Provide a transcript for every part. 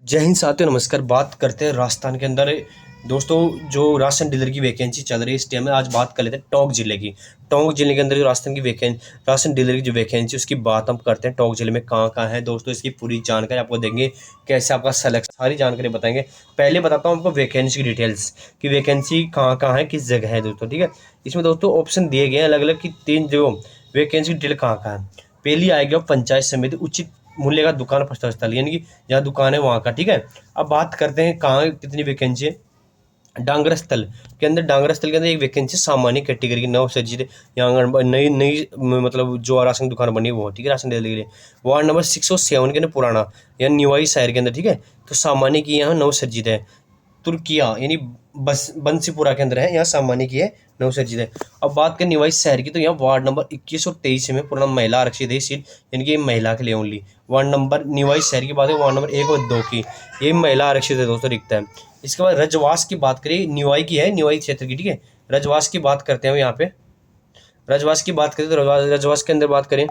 जय हिंद साथियों, नमस्कार। बात करते हैं राजस्थान के अंदर दोस्तों जो राशन डीलर की वैकेंसी चल रही है इस टाइम में। आज बात कर लेते हैं टोंक जिले की। टोंक जिले के अंदर जो राजस्थान की वैकेंसी, राशन डीलर की जो वैकेंसी उसकी बात हम करते हैं। टोंक जिले में कहाँ कहाँ है दोस्तों, इसकी पूरी जानकारी आपको देंगे। कैसे आपका सेलेक्शन, सारी जानकारी बताएंगे। पहले बताता हूँ आपको वैकेंसी की डिटेल्स कि वैकेंसी कहाँ कहाँ है, किस जगह है दोस्तों। ठीक है, इसमें दोस्तों ऑप्शन दिए गए हैं अलग अलग कि तीन जो वैकेंसी की डिटेल कहाँ कहाँ है। पहली आएगी पंचायत समिति उचित मूल्य का दुकान प्रस्ताव स्थल, यानी कि जहाँ दुकान है वहाँ का। ठीक है, अब बात करते हैं कहाँ कितनी वैकेंसी है। डांगरा स्थल के अंदर, डांगरा स्थल के अंदर एक वैकेंसी सामान्य कैटेगरी की नव सज्जित यहाँ नई नई मतलब जो राशन दुकान बनी है वो। ठीक है, राशन डीलर के लिए वार्ड नंबर 607 के अंदर पुराना या निवाई शहर के अंदर। ठीक है, तो सामान्य की यहाँ नव सज्जित है। तुर्किया यानी बस बंसीपुरा के अंदर है, यहाँ सामान्य की है, नवसर्जित है। अब बात करें निवाई शहर की, तो यहाँ वार्ड नंबर 21 और 23 में पूरा महिला आरक्षित है सीट, यानी कि ये महिला के लिए ओनली। वार्ड नंबर निवाई शहर की बात है, वार्ड नंबर 1 और 2 की ये महिला आरक्षित है दोस्तों, रिक्त है। इसके बाद रजवास की बात करें, निवाई की है, निवाई क्षेत्र की। ठीक है, रजवास की बात करते हैं यहाँ पे। रजवास की बात करें तो रजवास के अंदर बात करें,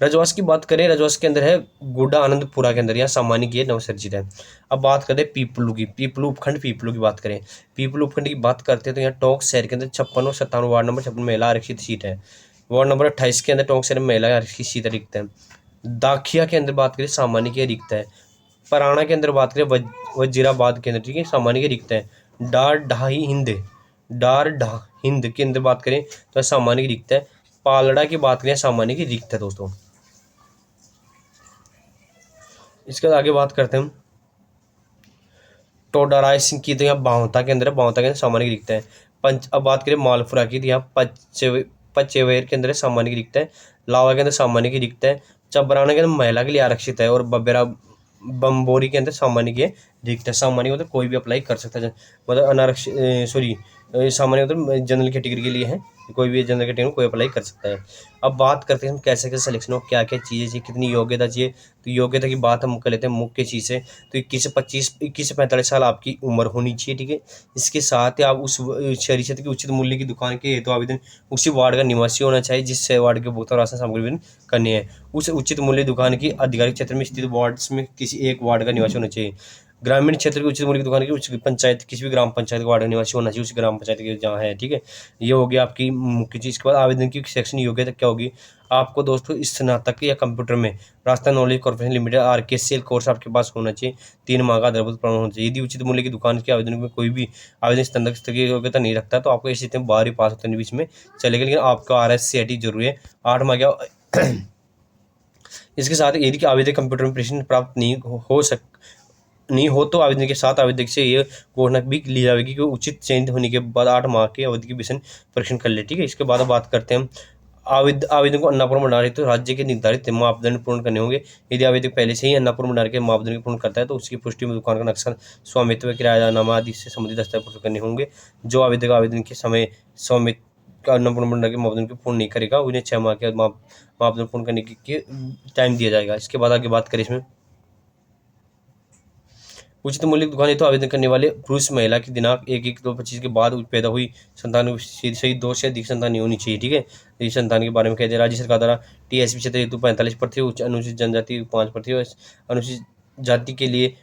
रजवास की बात करें, रजवास के अंदर है गोड्डा आनंदपुरा के अंदर, यहाँ सामान्य की है, नवसर्जित है। अब बात करें पीपलू की, पीपलू उपखंड, पीपलू की बात करें, पीपलू उपखंड की बात करते हैं तो यहाँ टोंक शहर के अंदर 56 और 57 वार्ड नंबर 56 महिला आरक्षित सीट है। वार्ड नंबर 28 के अंदर टोंक शहर में महिला आरक्षित सीट रिक्त है। दाखिया के अंदर बात करें सामान्य की रिक्त है। पराना के अंदर बात करें वजीराबाद के अंदर, ठीक है, सामान्य की रिक्त है। डार ढाई हिंद, डार ढा हिंद के अंदर बात करें तो सामान्य की रिक्त है। पालड़ा की बात करें सामान्य की रिक्त है दोस्तों। इसके बाद आगे बात करते हैं हम टोडाराय सिंह की, तो यहाँ बावता के अंदर है, बावता के अंदर सामान्य की रिक्त है। पंच अब बात करें मालपुरा की, तो यहाँ पचेवेर के अंदर सामान्य की रिक्त है। लावा के अंदर सामान्य की रिक्त है। चबराना के अंदर महिला के लिए आरक्षित है। और बबेरा बम्बोरी के अंदर सामान्य की रिक्त है। सामान्य मतलब कोई भी अप्लाई कर सकता है, मतलब अनारक्षित, सॉरी, सामान्य मतलब जनरल कैटेगरी के लिए है, कोई भी जनरल कैटेगरी में कोई अप्लाई कर सकता है। अब बात करते हैं हम कैसे कैसे सिलेक्शन हो, क्या क्या चीज़ें चाहिए, कितनी योग्यता चाहिए। तो योग्यता की बात हम कर लेते हैं, मुख्य चीज़ है तो 21 से 45 साल आपकी उम्र होनी चाहिए। ठीक है, इसके साथ ही आप उस शहरी क्षेत्र की उचित मूल्य की दुकान के हेतु आवेदन उसी वार्ड का निवासी होना चाहिए जिस वार्ड के उपभोक्ता राशन सामग्री वितरण करनी है। उस उचित मूल्य दुकान की आधिकारिक क्षेत्र में स्थित वार्ड्स में किसी एक वार्ड का निवासी होना चाहिए। ग्रामीण क्षेत्र की उचित मूल्य की दुकान की उच्च पंचायत, किसी भी ग्राम पंचायत का वार्ड का निवासी होना चाहिए उस ग्राम पंचायत के जहाँ है। ठीक है, ये हो गया आपकी मुख्य चीज़। के बाद आवेदन की सेक्शन योग्यता क्या होगी, आपको दोस्तों स्नातक या कंप्यूटर में Rajasthan knowledge corporation limited RKCL course आपके पास होना चाहिए। 3 माह का आधारभूत प्रमाण होना चाहिए। यदि उचित मूल्य की दुकान के आवेदन में कोई भी आवेदन स्नातक स्तर की योग्यता नहीं रखता तो आपको इस स्थिति में 12वीं पास होते बीच में चलेगा, लेकिन आपका RSCIT जरूरी है। 8 माह का इसके साथ यदि आवेदक कंप्यूटर में प्रशिक्षण प्राप्त नहीं हो तो आवेदन के साथ आवेदक से ये घोषणा भी ली जाएगी कि उचित चयनित होने के बाद 8 माह की अवधि के विषय परीक्षण कर ले। ठीक है, इसके बाद बात करते हैं हम आवेदन को अन्नापूर्ण भंडार तो राज्य के निर्धारित मापदंड पूर्ण करने होंगे। यदि आवेदक पहले से ही अन्नापूर्ण भंडार के मापदंड पूर्ण करता है तो उसकी पुष्टि में दुकान का नक्शा, स्वामित्व, किरायानामा आदि से संबंधित दस्तावेज करने होंगे। जो आवेदक आवेदन के समय स्वामित्व का अन्नापूर्ण भंडार के मापदंड को पूर्ण नहीं करेगा उन्हें 6 माह के मापदंड पूर्ण करने के टाइम दिया जाएगा। इसके बाद आगे बात करें इसमें उचित मूल्य की दुकान है तो आवेदन करने वाले पुरुष महिला की दिनांक 1/1/2025 के बाद पैदा हुई संतान सही 2 से अधिक संतान नहीं होनी चाहिए। ठीक है, इस संतान के बारे में कहते हैं राज्य सरकार द्वारा TSP क्षेत्र हेतु 45%, उच्च अनुसूचित जनजाति 5%, और अनुसूचित जाति के लिए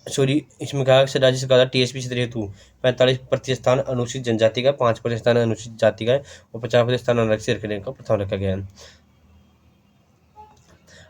सॉरी, इसमें कहा राज्य सरकार द्वारा TSP क्षेत्र हेतु 45% स्थान अनुसूचित जनजाति का, 5% स्थान अनुसूचित जाति का है और 50% स्थान आरक्षित रखने का प्रस्ताव रखा गया है।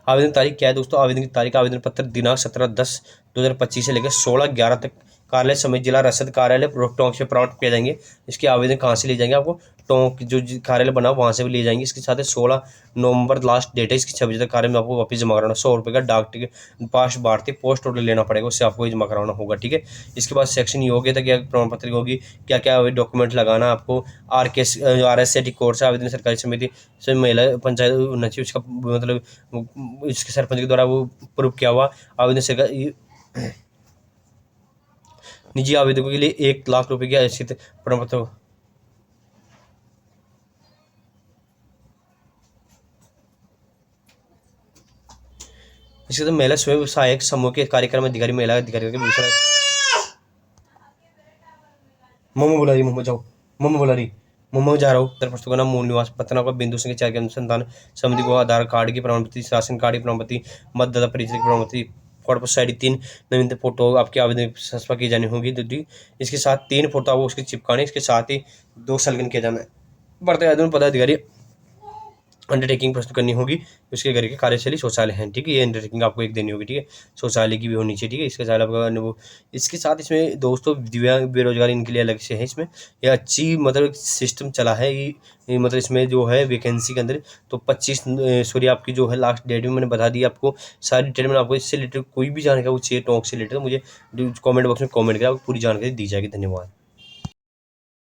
आवेदन तारीख क्या है दोस्तों, आवेदन की तारीख, आवेदन पत्र दिनांक 17/10/2025 से लेकर 16/11 तक कार्यालय समिति जिला रसद कार्यालय टोंक से प्राप्त किए जाएंगे। इसके आवेदन कहाँ से ले जाएंगे, आपको टोंक जो कार्यालय बना वहाँ से भी ले जाएंगे। इसके साथ 16 नवंबर लास्ट डेट है, इसकी 6 बजे तक कार्य में आपको वापस जमा कराना। 100 रुपये का डाक टिकट पास भारतीय पोस्ट ऑर्डर लेना पड़ेगा, उससे आपको जमा कराना होगा। ठीक है, इसके बाद सेक्शन योग्यता क्या प्रमाण पत्र होगी, क्या क्या डॉक्यूमेंट लगाना आपको। RSCIT कोर्स आवेदन सरकारी समिति से महिला पंचायत होना चाहिए, उसका मतलब इसके सरपंच के द्वारा वो प्रूव किया हुआ। आवेदन सरकार निजी आवेदकों के लिए 1 लाख रुपए की हैसियत प्रमाण पत्र। इसके साथ महिला स्वयं सहायक समूह के कार्यक्रम अधिकारी, महिला अधिकारी के विषय मम्मा बुला रही, मम्मा जाओ, मम्मा बुला रही। मुंबई जा रहा हूँ दरपुस्तकों का नाम मूल निवास पता होगा बिंदु संख्या 4 के अनुसंधान समिति को आधार कार्ड की प्रमाण पत्र राशन कार्ड की प्रमाण पत्र मतदाता परिचय की प्रमाण पत्र फोटो साइड 3 नवीनतम फोटो आपके आवेदन संस्था की जानी होगी दीदी इसके साथ 3 फोटो आपको उसके चिपकाने इसके साथ ही 2 संलग्न किया जाना है बढ़ते आवेदन पदाधिकारी अंडरटेकिंग प्रस्तुत करनी होगी उसके घर के कार्यशैली शौचालय हैं ठीक है ये अंडरटेकिंग आपको एक देनी होगी ठीक है शौचालय की भी होनी चाहिए ठीक है इसके साथ आपका वो इसके साथ इसमें दोस्तों दिव्यांग बेरोजगार इनके लिए अलग से है इसमें ये अच्छी मतलब सिस्टम चला है ये मतलब इसमें जो है वैकेंसी के अंदर तो 25 सॉरी आपकी जो है लास्ट डेट में मैंने बता दी आपको सारी डिटेल मैंने आपको इससे रिलेटेड कोई भी जानकारी वो चाहिए टॉक से रिलेटेड मुझे कॉमेंट बॉक्स में कॉमेंट करें आपको पूरी जानकारी दी जाएगी धन्यवाद।